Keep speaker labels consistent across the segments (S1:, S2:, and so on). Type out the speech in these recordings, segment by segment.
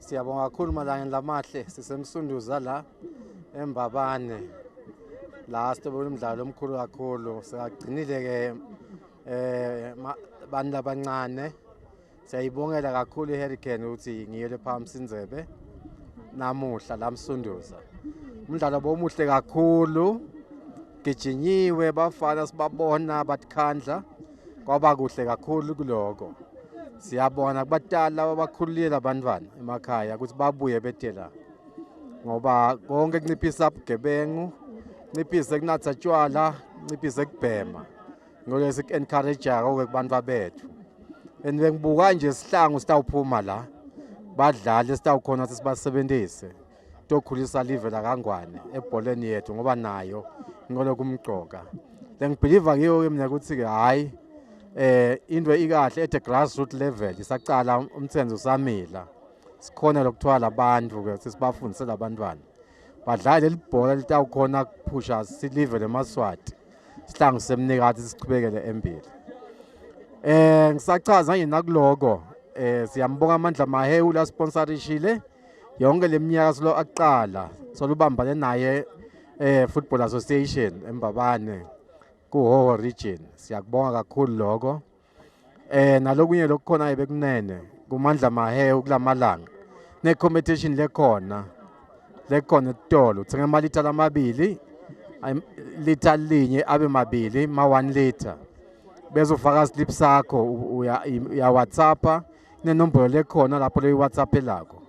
S1: Siyabonga kakhulu malangeni lamahle sisemsunduza la eMbabane la sitobela umdlalo omkhulu kakhulu sigcinile ke abantu abancane siyayibongela kakhulu iHurricane ukuthi ngiyo lePhamsindzebe namuhla lamsunduza umdlalo bomuhle kakhulu gijinyiwe bafana sibabona batkhandla kwaba kuhle kakhulu kuloko siyabona kubatala abakhulile abantwana emakhaya ukuthi babuye betela ngoba konke kunciphisa ubugebengu nciphise kunatha tshwala nciphise kubhema ngolo encourage ke kubantu bethu engibuka nje isihlangu sitawuphuma la badlali sitawukhona ukuthi sibasebenzise tokhulisa live la kaNgwane ebholeni yethu ngoba nayo ngolo kumgcoka ngibelieve ke mina ukuthi ke hayi into ikahle at grassroots level isaqala umthenzo usamila sikhona lokuthiwa labantu ke sisibafundise labantwana badlala lelibhola litawukhona kuphusha silive leMaswati sihlangu semnikazi siqhubekele empilo ngisachaza nje nakuloko siyambonga amandla Mahewu la sponsorishile yonke leminyaka silo aqala solubambane naye Football Association eMbabane kuHoho region siyakubonga kakhulu lokho nalokunye lokukhona bekunene kumandla Mahewu kulamalanga ne competition lekhona etolo uthenga amalita lamabili lita linye abe mabili ma 1 liter bese ufaka slip sakho uya WhatsApp nenombolo lekhona lapho le WhatsApp lakho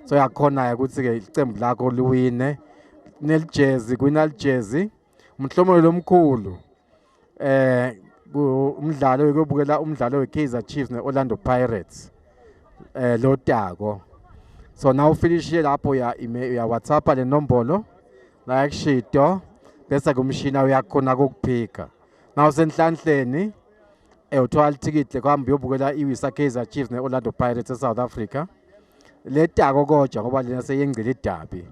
S1: so yakhona ukuthi ke icembu lakho liwine nelijezi kwinalijezi umhlomo lomkhulu umdlalo wekubukela umdlalo weKaizer Chiefs neOrlando Pirates lo tako so now finish lapho ya WhatsApp le nombolo la yakshito bese kumshina uyakhona ukuphika now senhlanhleni uthola ticket lekwamba uyobukela iWisa Kaizer Chiefs neOrlando Pirates eSouth Africa le tako koja ngoba lena seyengcile idabi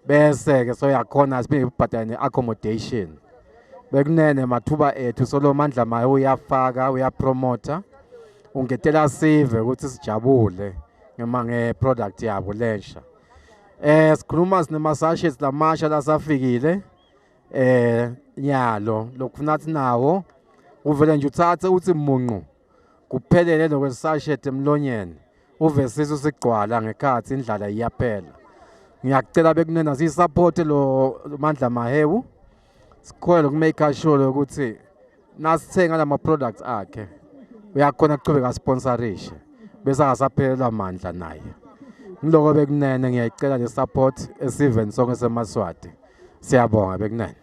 S1: bese ke so yakhona siphinde ubhadale neaccommodation bekunene mathuba ethu solo mandla maye uyafaka uyapromota ungetela save ukuthi sijabule ngeproduct yabo lensha sikhuluma sinemasashes lamasha lasafikile nyalo lokufuna ukuthi nawo uvele nje uthathe uthi munqu kuphelele lokwesashet emlonyeni uvesise usigcwala ngekhathi indlala iyaphela ngiyakucela bekunena sisupport lo mandla Mahewu sikhona ukumake sure ukuthi nasithenga lama products akhe uyakhona ukuqhubeka sponsorishe bese akasaphelelwa amandla naye ngiloko bekunene ngiyayicela le support esiven sonke seMaswati siyabonga bekunene.